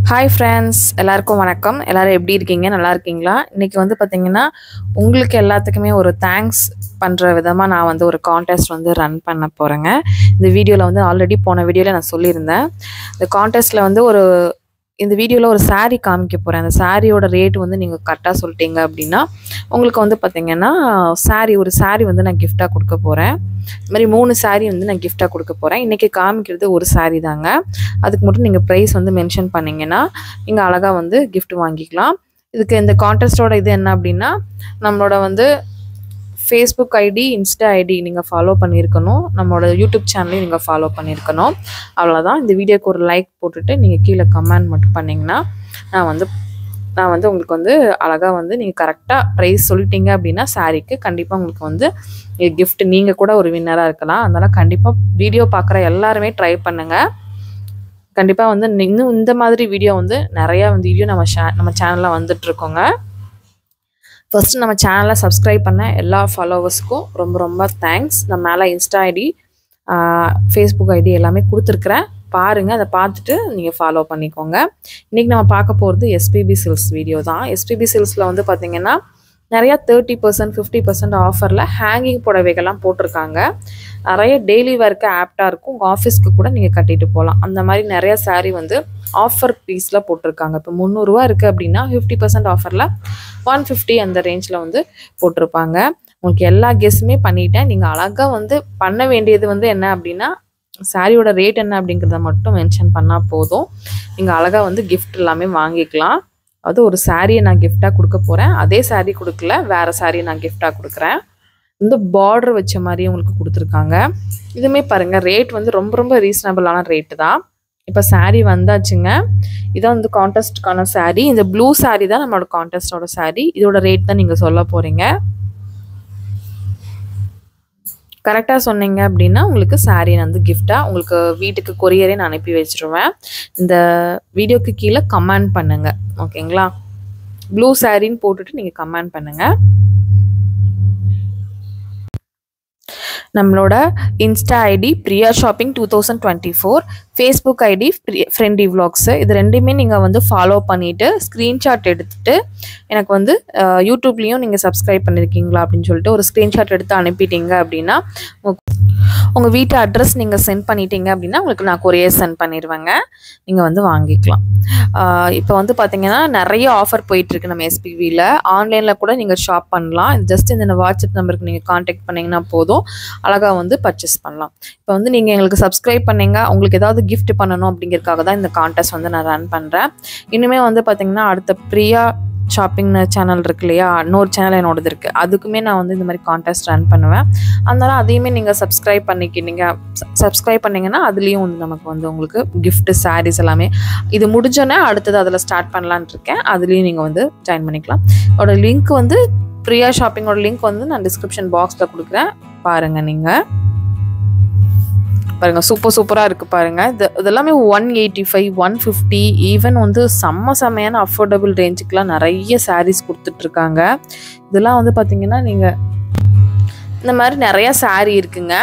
Hi friends, எல்லாருக்கும் வணக்கம். எல்லாரும் எப்படி இருக்கீங்க? நல்லா இருக்கீங்களா? இன்றைக்கி வந்து பார்த்திங்கன்னா உங்களுக்கு எல்லாத்துக்குமே ஒரு தேங்க்ஸ் பண்ணுற விதமாக நான் வந்து ஒரு கான்டெஸ்ட் வந்து ரன் பண்ண போகிறேங்க. இந்த வீடியோவில் வந்து ஆல்ரெடி போன வீடியோவில் நான் சொல்லியிருந்தேன். இந்த கான்டெஸ்ட்டில் வந்து இந்த வீடியோவில் ஒரு சாரீ காமிக்க போகிறேன். அந்த சாரியோட ரேட் வந்து நீங்கள் கரெக்டாக சொல்லிட்டீங்க அப்படின்னா உங்களுக்கு வந்து பார்த்திங்கன்னா ஒரு சாரீ வந்து நான் கிஃப்டாக கொடுக்க போகிறேன். இது மாதிரி 3 சாரீ வந்து நான் கிஃப்டாக கொடுக்க போகிறேன். இன்றைக்கி காமிக்கிறது ஒரு சாரீ தாங்க. அதுக்கு மட்டும் நீங்கள் ப்ரைஸ் வந்து மென்ஷன் பண்ணிங்கன்னா நீங்கள் அழகாக வந்து கிஃப்ட் வாங்கிக்கலாம். இதுக்கு இந்த கான்டெஸ்ட்டோட இது என்ன அப்படின்னா, நம்மளோட வந்து ஃபேஸ்புக் ஐடி, இன்ஸ்டா ஐடி நீங்கள் ஃபாலோ பண்ணியிருக்கணும். நம்மளோட யூடியூப் சேனலையும் நீங்கள் ஃபாலோ பண்ணியிருக்கணும். அவ்வளோதான். இந்த வீடியோக்கு ஒரு லைக் போட்டுட்டு நீங்கள் கீழே கமெண்ட் மட்டும் பண்ணிங்கன்னா நான் வந்து உங்களுக்கு வந்து அழகாக வந்து நீங்கள் கரெக்டாக ப்ரைஸ் சொல்லிட்டீங்க அப்படின்னா சாரீக்கு கண்டிப்பாக உங்களுக்கு வந்து கிஃப்ட் நீங்கள் கூட ஒரு வின்னராக இருக்கலாம். அதனால் கண்டிப்பாக வீடியோ பார்க்குற எல்லாருமே ட்ரை பண்ணுங்கள். கண்டிப்பாக வந்து இன்னும் இந்த மாதிரி வீடியோ வந்து நிறையா வந்து வீடியோ நம்ம சேனலில் வந்துட்டுருக்கோங்க. ஃபஸ்ட்டு நம்ம சேனலை சப்ஸ்கிரைப் பண்ண எல்லா ஃபாலோவர்ஸ்க்கும் ரொம்ப ரொம்ப தேங்க்ஸ். நான் மேலே இன்ஸ்டா ஐடி, ஃபேஸ்புக் ஐடி எல்லாமே கொடுத்துருக்குறேன். பாருங்கள், அதை பார்த்துட்டு நீங்கள் ஃபாலோ பண்ணிக்கோங்க. இன்றைக்கி நம்ம பார்க்க போகிறது எஸ்பிபி சில்க்ஸ் வீடியோ தான். எஸ்பிபி சில்க்ஸில் வந்து பார்த்திங்கன்னா நிறையா 30%, 50% ஆஃபரில் ஹேங்கிங் புடவைகள்லாம் போட்டிருக்காங்க. நிறைய டெய்லி வேர்க்கு ஆப்டாக இருக்கும். உங்கள் ஆஃபீஸ்க்கு கூட நீங்கள் கட்டிட்டு போகலாம். அந்த மாதிரி நிறையா சாரீ வந்து ஆஃபர் பீஸில் போட்டிருக்காங்க. இப்போ 300 ரூபா இருக்குது அப்படின்னா 50% ஆஃபரில் 150 அந்த ரேஞ்சில் வந்து போட்டிருப்பாங்க. உங்களுக்கு எல்லா கெஸ்ஸுமே பண்ணிட்டேன். நீங்கள் அழகாக வந்து பண்ண வேண்டியது வந்து என்ன அப்படின்னா, சாரியோட ரேட் என்ன அப்படிங்கிறத மட்டும் மென்ஷன் பண்ணால் போதும். நீங்கள் அழகாக வந்து கிஃப்ட் எல்லாமே வாங்கிக்கலாம். அது ஒரு சாரியை நான் கிஃப்டாக கொடுக்க போகிறேன். அதே சாரீ கொடுக்கல, வேறு சாரியை நான் கிஃப்டாக கொடுக்குறேன். இந்த பார்டர் வச்ச மாதிரி உங்களுக்கு கொடுத்துருக்காங்க. இதுவுமே பாருங்கள், ரேட் வந்து ரொம்ப ரொம்ப ரீசனபிளான ரேட்டு தான். இப்போ சாரீ வந்தாச்சுங்க. இதான் வந்து கான்டெஸ்ட்டுக்கான சாரீ. இந்த ப்ளூ சாரீ தான் நம்மளோட கான்டெஸ்ட்டோட சாரீ. இதோட ரேட் தான் நீங்கள் சொல்ல போகிறீங்க. கரெக்டாக சொன்னீங்க அப்படின்னா உங்களுக்கு சாரீ வந்து கிஃப்டாக உங்களுக்கு வீட்டுக்கு கொரியரே நான் அனுப்பி வச்சுருவேன். இந்த வீடியோக்கு கீழே கமெண்ட் பண்ணுங்கள், ஓகேங்களா? ப்ளூ சாரின்னு போட்டுட்டு நீங்கள் கமெண்ட் பண்ணுங்கள். நம்மளோட Insta ID Priya shopping 2024, Facebook ID Friendy vlogs. இது ரெண்டுமே நீங்கள் வந்து ஃபாலோ பண்ணிவிட்டு ஸ்க்ரீன்ஷாட் எடுத்துகிட்டு எனக்கு வந்து யூடியூப்லேயும் நீங்கள் சப்ஸ்கிரைப் பண்ணியிருக்கீங்களா அப்படின்னு சொல்லிட்டு ஒரு ஸ்க்ரீன்ஷாட் எடுத்து அனுப்பிட்டீங்க அப்படின்னா உங்கள் வீட்டு அட்ரஸ் நீங்கள் சென்ட் பண்ணிட்டீங்க அப்படின்னா உங்களுக்கு நான் கொரியர் சென்ட் பண்ணிடுவேங்க. நீங்கள் வந்து வாங்கிக்கலாம். இப்போ வந்து பார்த்திங்கன்னா நிறைய ஆஃபர் போயிட்டுருக்கு நம்ம எஸ்பிவியில். ஆன்லைனில் கூட நீங்கள் ஷாப் பண்ணலாம். ஜஸ்ட் இந்த வாட்ஸ்அப் நம்பருக்கு நீங்கள் காண்டாக்ட் பண்ணிங்கன்னா போதும், அழகாக வந்து பர்ச்சேஸ் பண்ணலாம். இப்போ வந்து நீங்கள் எங்களுக்கு சப்ஸ்கிரைப் பண்ணிங்க, உங்களுக்கு ஏதாவது கிஃப்ட் பண்ணணும் அப்படிங்கிறதுக்காக தான் இந்த கான்டெஸ்ட் வந்து நான் ரன் பண்ணுறேன். இன்னுமே வந்து பார்த்திங்கன்னா அடுத்த பிரியா ஷாப்பிங்னு சேனல் இருக்கு இல்லையா, இன்னொரு சேனல் என்னோடது இருக்குது. அதுக்குமே நான் வந்து இந்த மாதிரி கான்டெஸ்ட் ரன் பண்ணுவேன். அதனால் அதையுமே நீங்கள் சப்ஸ்கிரைப் பண்ணிங்கன்னா அதுலேயும் வந்து நமக்கு வந்து உங்களுக்கு கிஃப்ட்டு சாரீஸ் எல்லாமே இது முடிஞ்சோன்னே அடுத்தது அதில் ஸ்டார்ட் பண்ணலான் இருக்கேன். அதுலேயும் நீங்கள் வந்து ஜாயின் பண்ணிக்கலாம். அதோட லிங்க் வந்து பிரியா ஷாப்பிங்கோட லிங்க் வந்து நான் டிஸ்கிரிப்ஷன் பாக்ஸில் கொடுக்குறேன். பாருங்கள், நீங்கள் பாருங்கள், சூப்பராக இருக்குது பாருங்கள். இதெல்லாமே 185, 150 ஈவன் வந்து செம்மையான அஃபோர்டபுள் ரேஞ்சுக்கெலாம் நிறைய சாரீஸ் கொடுத்துட்ருக்காங்க. இதெல்லாம் வந்து பார்த்திங்கன்னா நீங்கள் இந்த மாதிரி நிறையா சாரீ இருக்குங்க.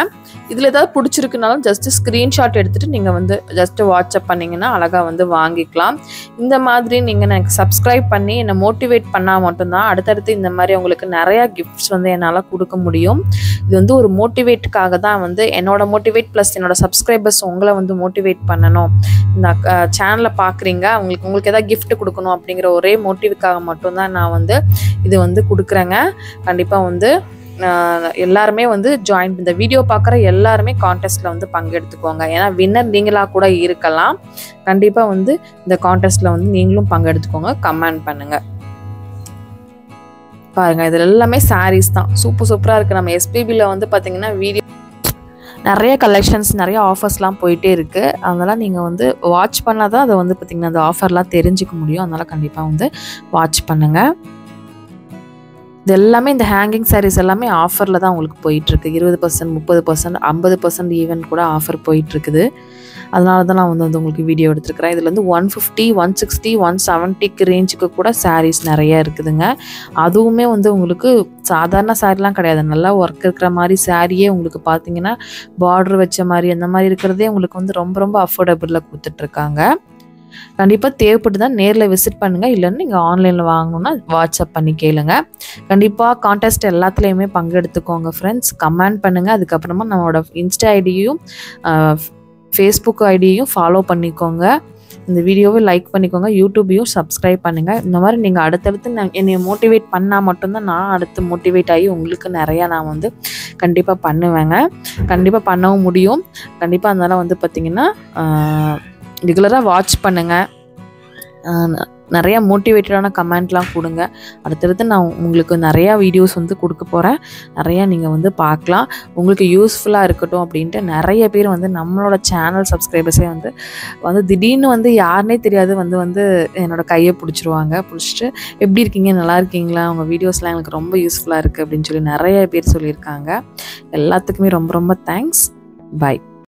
இதில் ஏதாவது பிடிச்சிருக்குனாலும் ஜஸ்ட்டு ஸ்க்ரீன்ஷாட் எடுத்துகிட்டு நீங்கள் வந்து ஜஸ்ட்டு வாட்ஸ்அப் பண்ணிங்கன்னா அழகாக வந்து வாங்கிக்கலாம். இந்த மாதிரி நீங்கள் எனக்கு சப்ஸ்கிரைப் பண்ணி என்னை மோட்டிவேட் பண்ணால் மட்டும்தான் அடுத்தடுத்து இந்த மாதிரி உங்களுக்கு நிறையா கிஃப்ட்ஸ் வந்து என்னால் கொடுக்க முடியும். இது வந்து ஒரு மோட்டிவேட்டுக்காக தான் வந்து என்னோட மோட்டிவேட் ப்ளஸ் என்னோட சப்ஸ்கிரைபர்ஸ் உங்களை வந்து மோட்டிவேட் பண்ணணும். இந்த சேனலை பார்க்குறீங்க, உங்களுக்கு எதாவது கிஃப்ட் கொடுக்கணும் அப்படிங்கிற ஒரே மோட்டிவுக்காக மட்டும்தான் நான் வந்து இது வந்து கொடுக்குறேங்க. கண்டிப்பாக வந்து எல்லாருமே வந்து இந்த வீடியோ பார்க்குற எல்லாருமே கான்டெஸ்ட்டில் வந்து பங்கெடுத்துக்கோங்க. ஏன்னா வின்னர் நீங்களாக கூட இருக்கலாம். கண்டிப்பாக வந்து இந்த கான்டெஸ்ட்டில் வந்து நீங்களும் பங்கெடுத்துக்கோங்க. கமெண்ட் பண்ணுங்கள். பாருங்கள், இதில் எல்லாமே சாரீஸ் தான். சூப்பராக இருக்குது. நம்ம எஸ்பிபியில் வந்து பார்த்திங்கன்னா வீடியோ நிறைய கலெக்ஷன்ஸ், நிறைய ஆஃபர்ஸ்லாம் போயிட்டே இருக்குது. அதனால் நீங்கள் வந்து வாட்ச் பண்ணால் தான் அதை வந்து பார்த்திங்கன்னா அந்த ஆஃபர்லாம் தெரிஞ்சிக்க முடியும். அதனால் கண்டிப்பாக வந்து வாட்ச் பண்ணுங்கள். இது எல்லாமே இந்த ஹேங்கிங் சாரீஸ் எல்லாமே ஆஃபரில் தான் உங்களுக்கு போயிட்டுருக்கு. 20%, 30%, 50% ஈவன் கூட ஆஃபர் போயிட்டுருக்குது. அதனால தான் நான் வந்து உங்களுக்கு வீடியோ எடுத்துருக்கிறேன். இதில் வந்து 150, 160, 170 ரேஞ்சுக்கு கூட சாரீஸ் நிறையா இருக்குதுங்க. அதுவுமே வந்து உங்களுக்கு சாதாரண சாரீலாம் கிடையாது. நல்லா ஒர்க் இருக்கிற மாதிரி சாரியே உங்களுக்கு பார்த்தீங்கன்னா பார்டர் வச்ச மாதிரி அந்த மாதிரி இருக்கிறதே உங்களுக்கு வந்து ரொம்ப ரொம்ப அஃபோர்டபுளில் கொடுத்துட்ருக்காங்க. கண்டிப்பாக தேவைப்பட்டு தான் நேரில் விசிட் பண்ணுங்கள். இல்லைன்னு நீங்கள் ஆன்லைனில் வாங்கணுன்னா வாட்ஸ்அப் பண்ணி கேளுங்க. கண்டிப்பாக கான்டெஸ்ட் எல்லாத்துலேயுமே பங்கெடுத்துக்கோங்க ஃப்ரெண்ட்ஸ். கமெண்ட் பண்ணுங்கள். அதுக்கப்புறமா நம்மளோட இன்ஸ்டா ஐடியையும் ஃபேஸ்புக் ஐடியையும் ஃபாலோ பண்ணிக்கோங்க. இந்த வீடியோவை லைக் பண்ணிக்கோங்க. யூடியூபையும் சப்ஸ்கிரைப் பண்ணுங்கள். இந்த மாதிரி நீங்கள் அடுத்தடுத்து என்னை மோட்டிவேட் பண்ணால் மட்டும்தான் நான் அடுத்து மோட்டிவேட் ஆகி உங்களுக்கு நிறையா நான் வந்து கண்டிப்பாக பண்ணுவேங்க. கண்டிப்பாக பண்ணவும் முடியும். கண்டிப்பாக அதனால் வந்து பார்த்திங்கன்னா ரெகுலராக வாட்ச் பண்ணுங்கள். நிறையா மோட்டிவேட்டடான கமெண்ட்லாம் கொடுங்க. அடுத்தடுத்து நான் உங்களுக்கு நிறையா வீடியோஸ் வந்து கொடுக்க போகிறேன். நிறையா நீங்கள் வந்து பார்க்கலாம். உங்களுக்கு யூஸ்ஃபுல்லாக இருக்கட்டும் அப்படின்ட்டு நிறைய பேர் வந்து நம்மளோட சேனல் சப்ஸ்கிரைபர்ஸே வந்து திடீர்னு வந்து யாருனே தெரியாது வந்து என்னோடய கையை பிடிச்சிட்டு எப்படி இருக்கீங்க, நல்லா இருக்கீங்களா, உங்கள் வீடியோஸ்லாம் எங்களுக்கு ரொம்ப யூஸ்ஃபுல்லாக இருக்குது அப்படின்னு சொல்லி நிறைய பேர் சொல்லியிருக்காங்க. எல்லாத்துக்குமே ரொம்ப ரொம்ப தேங்க்ஸ். பை.